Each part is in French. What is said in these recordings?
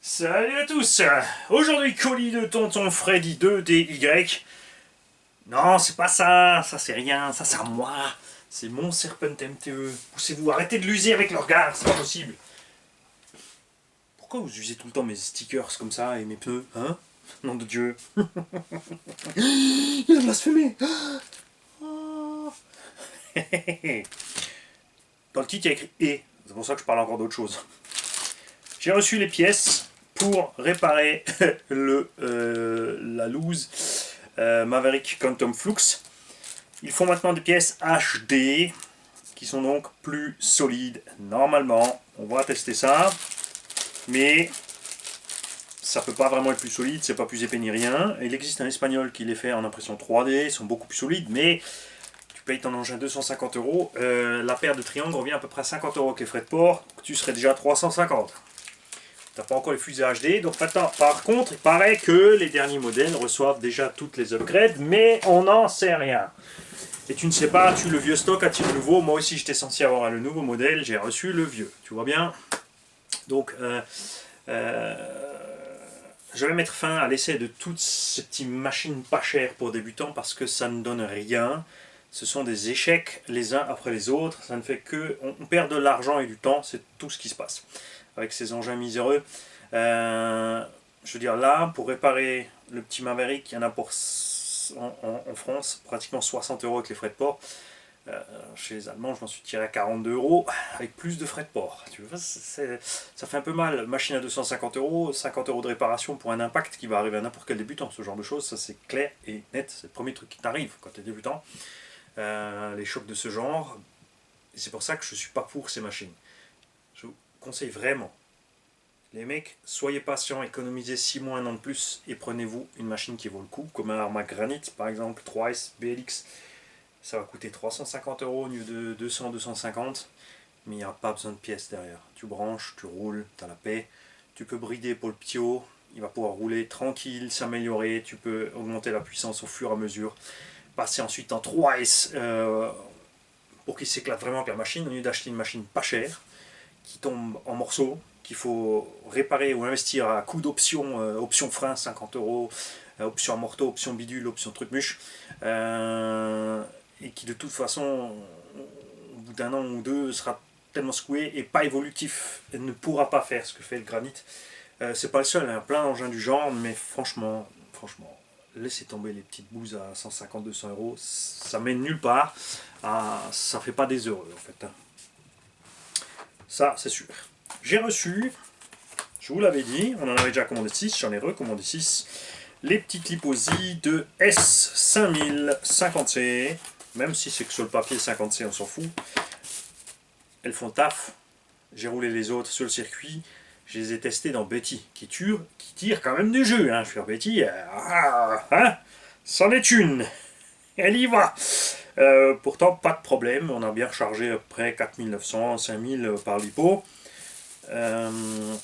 Salut à tous. Aujourd'hui, colis de tonton Freddy 2DY. Non, c'est pas ça, ça c'est rien, ça c'est à moi. C'est mon Serpent MTE. Poussez-vous, arrêtez de l'user avec le regard, c'est pas possible. Pourquoi vous usez tout le temps mes stickers comme ça et mes pneus, hein? Nom de Dieu. Il a blasphémé. Oh. Dans le titre, il y a écrit « et ». C'est pour ça que je parle encore d'autre chose. J'ai reçu les pièces pour réparer la loose Maverick Quantum Flux. Ils font maintenant des pièces HD qui sont donc plus solides normalement. On va tester ça, mais ça peut pas vraiment être plus solide, c'est pas plus épais ni rien. Il existe un espagnol qui les fait en impression 3D, ils sont beaucoup plus solides, mais tu payes ton engin 250 €. La paire de triangles revient à peu près à 50 € avec les frais de port, tu serais déjà à 350. T'as pas encore les fusées HD, donc maintenant, par contre, il paraît que les derniers modèles reçoivent déjà toutes les upgrades, mais on n'en sait rien. Et tu ne sais pas, as-tu le vieux stock, as-tu le nouveau? Moi aussi, j'étais censé avoir le nouveau modèle, j'ai reçu le vieux, tu vois bien? Donc, je vais mettre fin à l'essai de toutes ces petites machines pas chères pour débutants, parce que ça ne donne rien. Ce sont des échecs les uns après les autres, ça ne fait que... On perd de l'argent et du temps, c'est tout ce qui se passe avec ces engins miséreux. Je veux dire, là, pour réparer le petit Maverick, il y en a pour, en France pratiquement 60 € avec les frais de port. Chez les Allemands, je m'en suis tiré à 42 € avec plus de frais de port. Tu vois, ça fait un peu mal. Machine à 250 €, 50 € de réparation pour un impact qui va arriver à n'importe quel débutant. Ce genre de choses, ça c'est clair et net. C'est le premier truc qui t'arrive quand tu es débutant. Les chocs de ce genre. Et c'est pour ça que je ne suis pas pour ces machines. Je vous conseille vraiment, les mecs, soyez patients, économisez 6 mois, 1 an de plus et prenez-vous une machine qui vaut le coup, comme un Arma Granite par exemple, 3S BLX. Ça va coûter 350 € au lieu de 200, 250, mais il n'y a pas besoin de pièces derrière. Tu branches, tu roules, tu as la paix. Tu peux brider pour le ptio, il va pouvoir rouler tranquille, s'améliorer. Tu peux augmenter la puissance au fur et à mesure. Passer ensuite en 3S pour qu'il s'éclate vraiment avec la machine, au lieu d'acheter une machine pas chère qui tombe en morceaux, qu'il faut réparer ou investir à coût d'options, option frein 50 €, option amorto, option bidule, option truc muche, et qui de toute façon, au bout d'un an ou deux, sera tellement secoué et pas évolutif, et ne pourra pas faire ce que fait le granit. C'est pas le seul, hein, plein d'engins du genre, mais franchement, laissez tomber les petites bouses à 150-200 €, ça mène nulle part, ça fait pas des heureux en fait. Ça, c'est sûr. J'ai reçu, je vous l'avais dit, on en avait déjà commandé 6, j'en ai recommandé 6, les petites Liposi de S5050C, même si c'est que sur le papier 50C, on s'en fout. Elles font taf. J'ai roulé les autres sur le circuit, je les ai testées dans Betty, qui tire quand même du jeu, hein, sur Betty, hein, c'en est une, elle y va. Pourtant, pas de problème, on a bien rechargé à peu près 4900, 5000 par lipo. Donc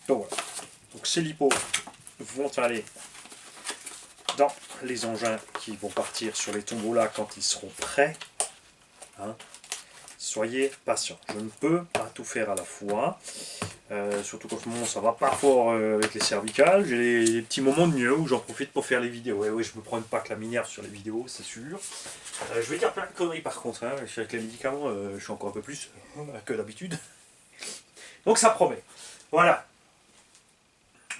voilà. Donc ces lipos vont aller dans les engins qui vont partir sur les tombeaux là quand ils seront prêts. Hein. Soyez patients. Je ne peux pas tout faire à la fois. Surtout qu'en ce moment ça va pas fort avec les cervicales. J'ai des petits moments de mieux où j'en profite pour faire les vidéos. Ouais, je me prends pas que la minière sur les vidéos, c'est sûr. Je vais dire plein de conneries par contre. Hein. Avec les médicaments, je suis encore un peu plus que d'habitude. Donc ça promet. Voilà.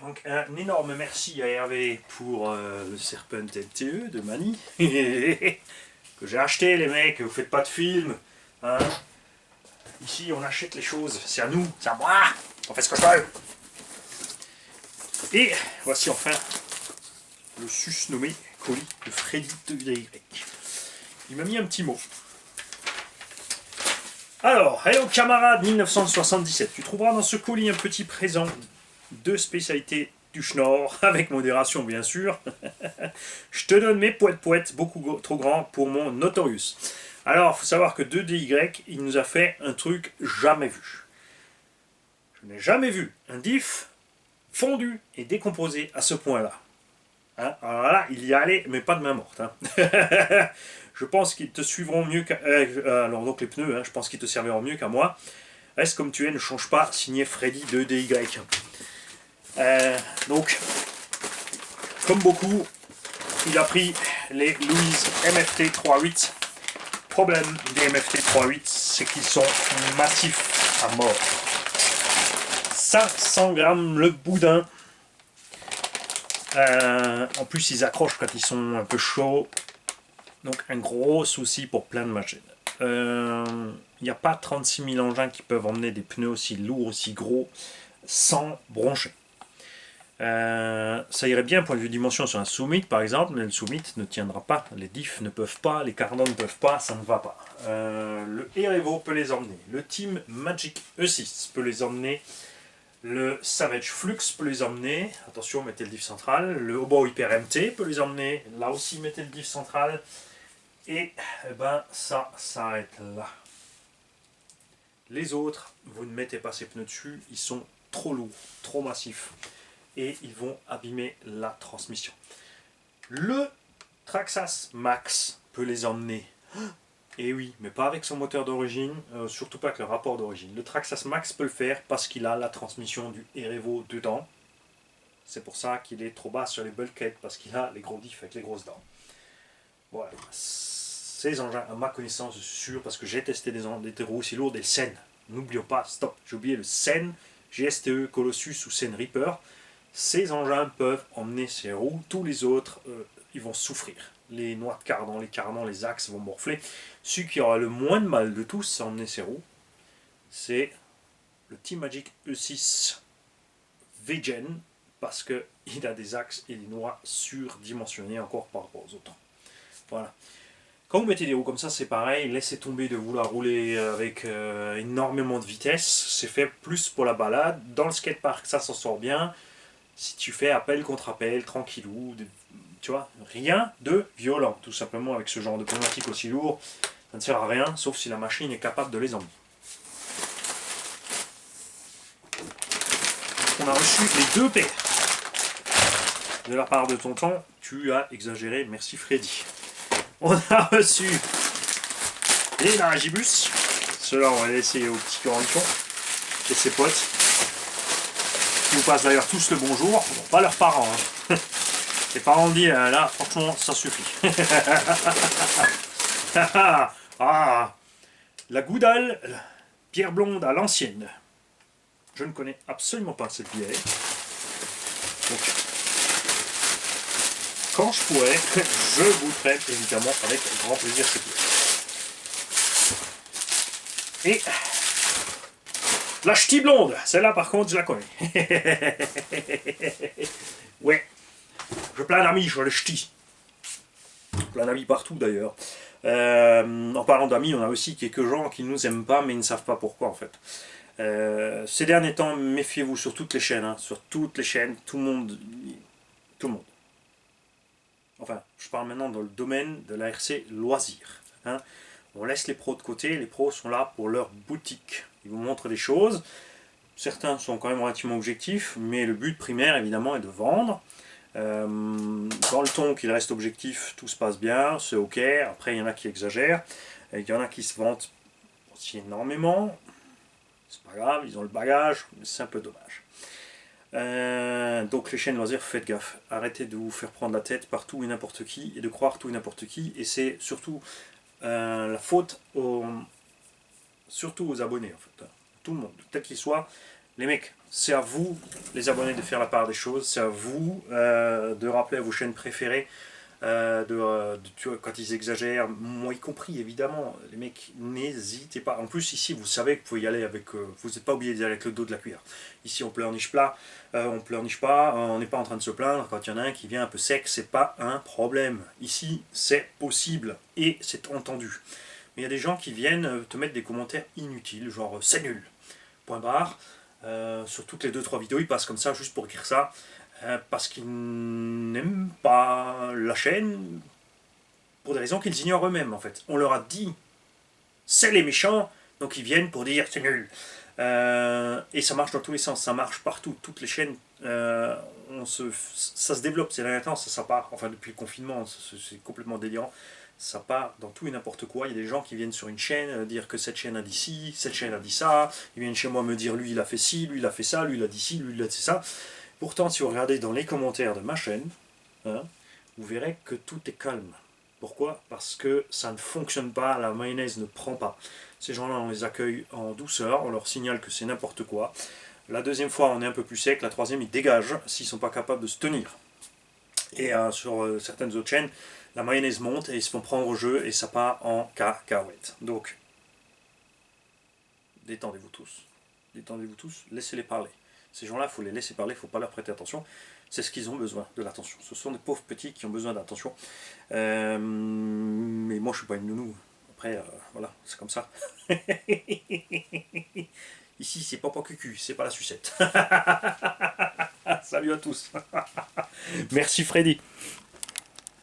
Donc un énorme merci à Hervé pour le Serpent MTE de Mani. Que j'ai acheté les mecs, vous faites pas de film. Hein. Ici on achète les choses, c'est à nous, c'est à moi. On fait ce que je veux. Et voici enfin le susnommé colis de Freddy 2DY. Il m'a mis un petit mot. Alors, hello camarade 1977, tu trouveras dans ce colis un petit présent de spécialité du Schnorr, avec modération bien sûr. Je te donne mes poètes beaucoup trop grands pour mon Notorious. Alors, il faut savoir que 2DY, il nous a fait un truc jamais vu. Je n'ai jamais vu un diff fondu et décomposé à ce point-là. Hein, alors là, il y allait, mais pas de main morte. Hein. Je pense qu'ils te suivront mieux qu'à... alors donc les pneus, hein, je pense qu'ils te serviront mieux qu'à moi. Reste comme tu es, ne change pas, signé Freddy 2DY. Donc, comme beaucoup, il a pris les Louise MFT 3.8. Problème des MFT 3.8, c'est qu'ils sont massifs à mort. 500 grammes le boudin. En plus, ils accrochent quand ils sont un peu chauds. Donc, un gros souci pour plein de machines. Il n'y a pas 36 000 engins qui peuvent emmener des pneus aussi lourds, aussi gros, sans broncher. Ça irait bien point de vue dimension sur un Summit par exemple, mais le Summit ne tiendra pas, les diffs ne peuvent pas, les cardans ne peuvent pas, ça ne va pas. Le Erevo peut les emmener, le Team Magic E6 peut les emmener, le Savage Flux peut les emmener, attention mettez le diff central, le Hobo Hyper MT peut les emmener, là aussi mettez le diff central, et ben ça s'arrête là. Les autres, vous ne mettez pas ces pneus dessus, ils sont trop lourds, trop massifs. Et ils vont abîmer la transmission. Le Traxxas Max peut les emmener. Et oui, mais pas avec son moteur d'origine, surtout pas avec le rapport d'origine. Le Traxxas Max peut le faire parce qu'il a la transmission du Erevo dedans. C'est pour ça qu'il est trop bas sur les bulkheads, parce qu'il a les gros diffs avec les grosses dents. Voilà. Ces engins, à ma connaissance, je suis sûr, parce que j'ai testé des roues aussi lourdes, des Sen. N'oublions pas, stop, j'ai oublié le Sen, GSTE, Colossus ou Sen Reaper. Ces engins peuvent emmener ces roues, tous les autres, ils vont souffrir. Les noix de cardan, les cardans, les axes vont morfler. Celui qui aura le moins de mal de tous à emmener ces roues, c'est le Team Magic E6 V-Gen, parce qu'il a des axes et des noix surdimensionnés encore par rapport aux autres. Voilà. Quand vous mettez des roues comme ça, c'est pareil, laissez tomber de vouloir rouler avec énormément de vitesse, c'est fait plus pour la balade. Dans le skatepark, ça s'en sort bien. Si tu fais appel contre appel, tranquillou, tu vois, rien de violent, tout simplement avec ce genre de pneumatique aussi lourd, ça ne sert à rien, sauf si la machine est capable de les emmener. On a reçu les 2 paires de la part de tonton, tu as exagéré, merci Freddy. On a reçu les Naragibus, ceux-là on va les laisser au petit cornichon et ses potes. Qui nous passent d'ailleurs tous le bonjour, bon, pas leurs parents. Hein. Les parents disent là, franchement, ça suffit. Ah, la Goudal, bière blonde à l'ancienne. Je ne connais absolument pas cette bière. Donc, quand je pourrai, je vous traite évidemment avec grand plaisir cette bière. Et la ch'ti blonde, celle-là par contre je la connais. Ouais, j'ai plein d'amis sur le ch'ti. Plein d'amis partout d'ailleurs. En parlant d'amis, on a aussi quelques gens qui ne nous aiment pas mais ils ne savent pas pourquoi en fait. Ces derniers temps, méfiez-vous sur toutes les chaînes, hein, sur toutes les chaînes, tout le monde. Enfin, je parle maintenant dans le domaine de l'ARC loisir. Hein. On laisse les pros de côté, les pros sont là pour leur boutique. Ils vous montrent des choses. Certains sont quand même relativement objectifs, mais le but primaire évidemment est de vendre. Dans le ton qu'il reste objectif, tout se passe bien, c'est ok. Après il y en a qui exagèrent, et il y en a qui se vantent aussi énormément. C'est pas grave, ils ont le bagage, mais c'est un peu dommage. Donc les chaînes loisirs, faites gaffe. Arrêtez de vous faire prendre la tête par tout et n'importe qui, et de croire tout et n'importe qui, et c'est surtout la faute surtout aux abonnés en fait, tout le monde, tel qu'il soit. Les mecs, c'est à vous les abonnés de faire la part des choses, c'est à vous de rappeler à vos chaînes préférées tu vois, quand ils exagèrent, moi y compris évidemment, les mecs n'hésitez pas. En plus ici vous savez que vous pouvez y aller avec, vous n'êtes pas obligé d'y aller avec le dos de la cuillère. Ici on pleurniche pas, on n'est pas en train de se plaindre quand il y en a un qui vient un peu sec, c'est pas un problème. Ici c'est possible et c'est entendu. Mais il y a des gens qui viennent te mettre des commentaires inutiles, genre c'est nul, point barre. Sur toutes les 2-3 vidéos ils passent comme ça juste pour écrire ça. Parce qu'ils n'aiment pas la chaîne pour des raisons qu'ils ignorent eux-mêmes en fait. On leur a dit c'est les méchants, donc ils viennent pour dire c'est nul. Et ça marche dans tous les sens, ça marche partout, toutes les chaînes, ça se développe ces derniers temps, ça part, enfin depuis le confinement, c'est complètement délirant. Ça part dans tout et n'importe quoi. Il y a des gens qui viennent sur une chaîne dire que cette chaîne a dit ci, cette chaîne a dit ça. Ils viennent chez moi me dire lui il a fait ci, lui il a fait ça, lui il a dit ci, lui il a dit ça. Pourtant, si vous regardez dans les commentaires de ma chaîne, hein, vous verrez que tout est calme. Pourquoi? Parce que ça ne fonctionne pas, la mayonnaise ne prend pas. Ces gens-là, on les accueille en douceur, on leur signale que c'est n'importe quoi. La deuxième fois, on est un peu plus sec, la troisième, ils dégagent s'ils ne sont pas capables de se tenir. Et sur certaines autres chaînes, la mayonnaise monte et ils se font prendre au jeu et ça part en cacahuète. Donc, détendez-vous tous. Détendez-vous tous, laissez-les parler. Ces gens-là, il faut les laisser parler, il ne faut pas leur prêter attention. C'est ce qu'ils ont besoin, de l'attention. Ce sont des pauvres petits qui ont besoin d'attention. Mais moi, je ne suis pas une nounou. Après, voilà, c'est comme ça. Ici, c'est papa cucu, c'est pas la sucette. Salut à tous. Merci Freddy.